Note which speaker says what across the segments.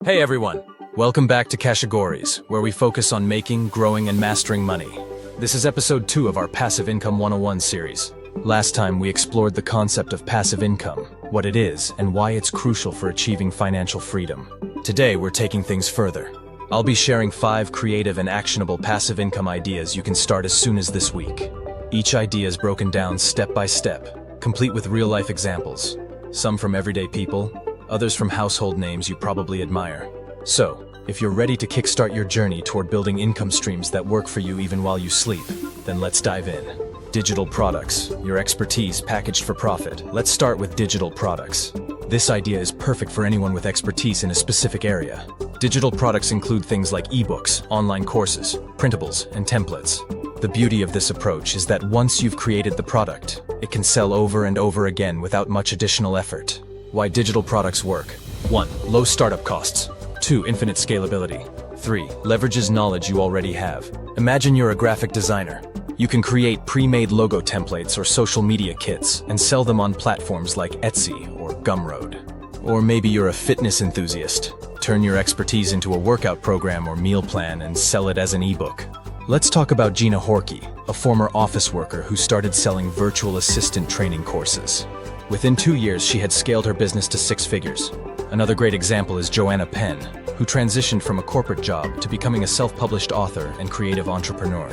Speaker 1: Hey everyone! Welcome back to Cashegories, where we focus on making, growing, and mastering money. This is episode 2 of our Passive Income 101 series. Last time we explored the concept of passive income, what it is, and why it's crucial for achieving financial freedom. Today we're taking things further. I'll be sharing 5 creative and actionable passive income ideas you can start as soon as this week. Each idea is broken down step by step, complete with real-life examples. Some from everyday people, others from household names you probably admire. So, if you're ready to kickstart your journey toward building income streams that work for you even while you sleep, then let's dive in. Digital products, your expertise packaged for profit. Let's start with digital products. This idea is perfect for anyone with expertise in a specific area. Digital products include things like ebooks, online courses, printables, and templates. The beauty of this approach is that once you've created the product, it can sell over and over again without much additional effort. Why digital products work. 1. Low startup costs. 2. Infinite scalability. 3. Leverages knowledge you already have. Imagine you're a graphic designer. You can create pre-made logo templates or social media kits and sell them on platforms like Etsy or Gumroad. Or maybe you're a fitness enthusiast. Turn your expertise into a workout program or meal plan and sell it as an ebook. Let's talk about Gina Horkey, a former office worker who started selling virtual assistant training courses. Within 2 years, she had scaled her business to 6 figures. Another great example is Joanna Penn, who transitioned from a corporate job to becoming a self-published author and creative entrepreneur.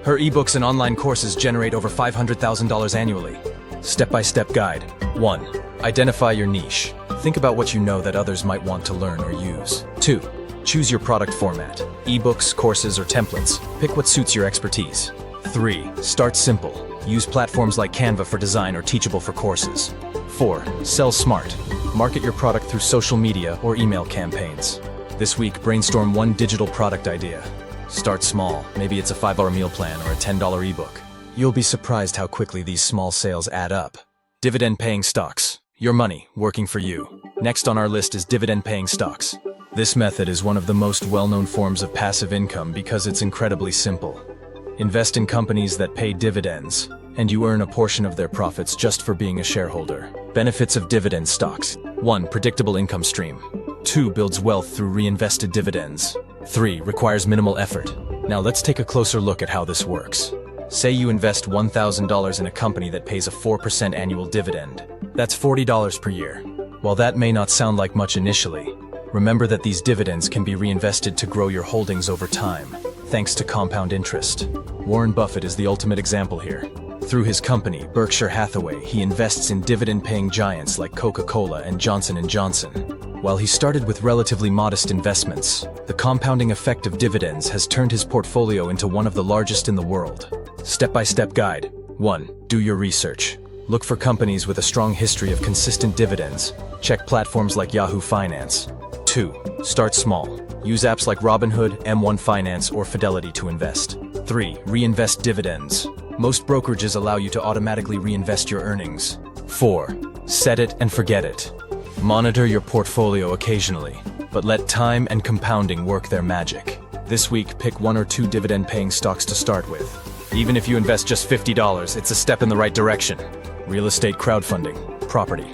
Speaker 1: Her ebooks and online courses generate over $500,000 annually. Step-by-step guide. 1. Identify your niche. Think about what you know that others might want to learn or use. 2. Choose your product format. Ebooks, courses, or templates. Pick what suits your expertise. 3. Start simple. Use platforms like Canva for design or Teachable for courses. 4. Sell smart. Market your product through social media or email campaigns. This week, brainstorm one digital product idea. Start small. Maybe it's a $5 meal plan or a $10 ebook. You'll be surprised how quickly these small sales add up. Dividend-paying stocks. Your money working for you. Next on our list is dividend-paying stocks. This method is one of the most well-known forms of passive income because it's incredibly simple. Invest in companies that pay dividends, and you earn a portion of their profits just for being a shareholder. Benefits of dividend stocks. 1. Predictable income stream. 2. Builds wealth through reinvested dividends. 3. Requires minimal effort. Now let's take a closer look at how this works. Say you invest $1,000 in a company that pays a 4% annual dividend. That's $40 per year. While that may not sound like much initially, remember that these dividends can be reinvested to grow your holdings over time, thanks to compound interest. Warren Buffett is the ultimate example here. Through his company, Berkshire Hathaway, he invests in dividend-paying giants like Coca-Cola and Johnson & Johnson. While he started with relatively modest investments, the compounding effect of dividends has turned his portfolio into one of the largest in the world. Step-by-step guide. 1. Do your research. Look for companies with a strong history of consistent dividends. Check platforms like Yahoo Finance. 2. Start small. Use apps like Robinhood, M1 Finance, or Fidelity to invest. 3. Reinvest dividends. Most brokerages allow you to automatically reinvest your earnings. 4. Set it and forget it. Monitor your portfolio occasionally, but let time and compounding work their magic. This week, pick 1 or 2 dividend-paying stocks to start with. Even if you invest just $50, it's a step in the right direction. Real estate crowdfunding. Property.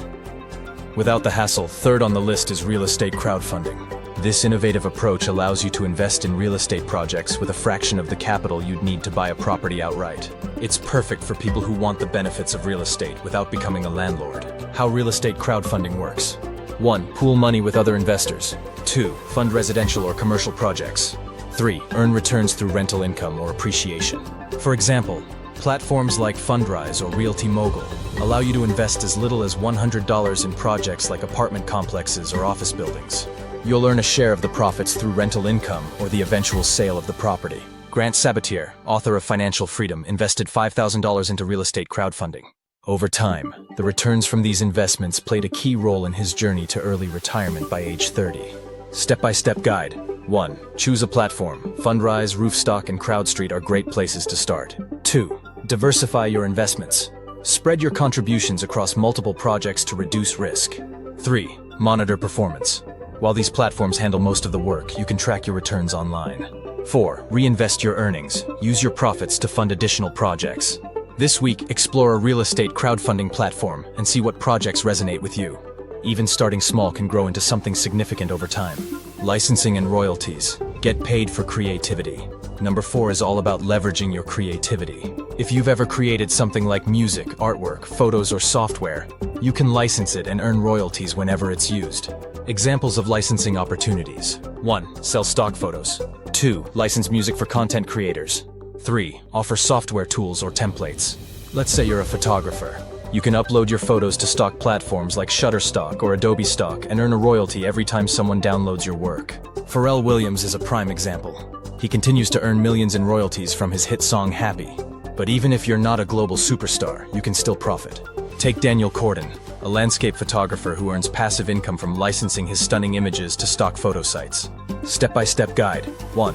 Speaker 1: Without the hassle, third on the list is real estate crowdfunding. This innovative approach allows you to invest in real estate projects with a fraction of the capital you'd need to buy a property outright. It's perfect for people who want the benefits of real estate without becoming a landlord. How real estate crowdfunding works. 1. Pool money with other investors. 2. Fund residential or commercial projects. 3. Earn returns through rental income or appreciation. For example, platforms like Fundrise or Realty Mogul allow you to invest as little as $100 in projects like apartment complexes or office buildings. You'll earn a share of the profits through rental income or the eventual sale of the property. Grant Sabatier, author of Financial Freedom, invested $5,000 into real estate crowdfunding. Over time, the returns from these investments played a key role in his journey to early retirement by age 30. Step-by-step guide. 1. Choose a platform. Fundrise, Roofstock, and CrowdStreet are great places to start. 2. Diversify your investments. Spread your contributions across multiple projects to reduce risk. 3. Monitor performance. While these platforms handle most of the work, you can track your returns online. 4. Reinvest your earnings. Use your profits to fund additional projects. This week, explore a real estate crowdfunding platform and see what projects resonate with you. Even starting small can grow into something significant over time. Licensing and royalties. Get paid for creativity. Number 4 is all about leveraging your creativity. If you've ever created something like music, artwork, photos, or software, you can license it and earn royalties whenever it's used. Examples of licensing opportunities. 1. Sell stock photos. 2. License music for content creators. 3. Offer software tools or templates. Let's say you're a photographer. You can upload your photos to stock platforms like Shutterstock or Adobe Stock and earn a royalty every time someone downloads your work. Pharrell Williams is a prime example. He continues to earn millions in royalties from his hit song Happy. But even if you're not a global superstar, you can still profit. Take Daniel Corden, a landscape photographer who earns passive income from licensing his stunning images to stock photo sites. Step-by-step guide. 1.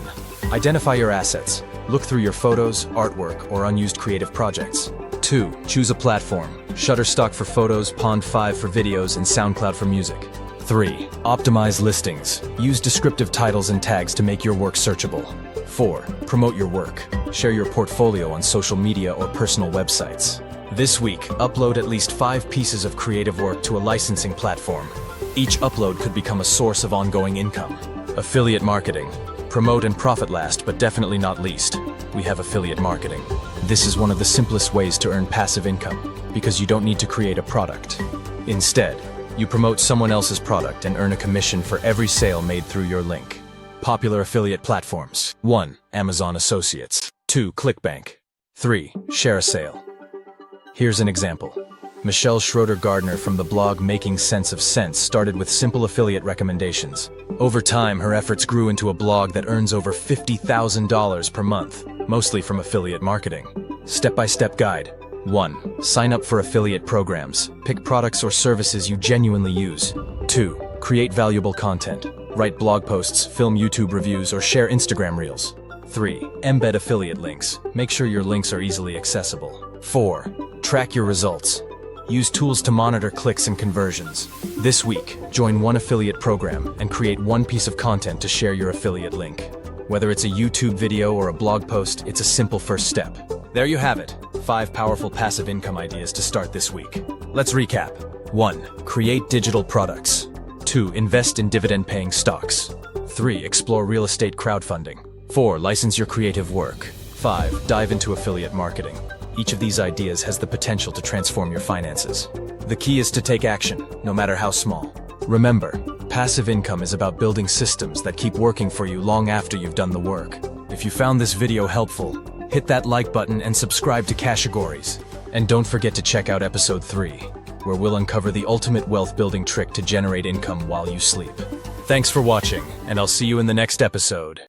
Speaker 1: Identify your assets. Look through your photos, artwork, or unused creative projects. 2. Choose a platform. Shutterstock for photos, Pond5 for videos, and SoundCloud for music. 3. Optimize listings. Use descriptive titles and tags to make your work searchable. 4. Promote your work. Share your portfolio on social media or personal websites. This week, upload at least 5 pieces of creative work to a licensing platform. Each upload could become a source of ongoing income. Affiliate marketing. Promote and profit last, but definitely not least. We have affiliate marketing. This is one of the simplest ways to earn passive income, because you don't need to create a product. Instead, you promote someone else's product and earn a commission for every sale made through your link. Popular affiliate platforms. 1. Amazon Associates. 2. ClickBank. 3. Share a Sale. Here's an example. Michelle Schroeder-Gardner from the blog Making Sense of Sense started with simple affiliate recommendations. Over time, her efforts grew into a blog that earns over $50,000 per month, mostly from affiliate marketing. Step-by-step guide. 1. Sign up for affiliate programs. Pick products or services you genuinely use. 2. Create valuable content. Write blog posts, film YouTube reviews, or share Instagram reels. 3. Embed affiliate links. Make sure your links are easily accessible. 4. Track your results. Use tools to monitor clicks and conversions. This week, join one affiliate program and create one piece of content to share your affiliate link. Whether it's a YouTube video or a blog post, it's a simple first step. There you have it. 5 powerful passive income ideas to start this week. Let's recap. 1. Create digital products. 2. Invest in dividend-paying stocks. 3. Explore real estate crowdfunding. 4. License your creative work. 5. Dive into affiliate marketing. Each of these ideas has the potential to transform your finances. The key is to take action, no matter how small. Remember, passive income is about building systems that keep working for you long after you've done the work. If you found this video helpful, hit that like button and subscribe to Cashegories. And don't forget to check out episode 3, where we'll uncover the ultimate wealth building trick to generate income while you sleep. Thanks for watching, and I'll see you in the next episode.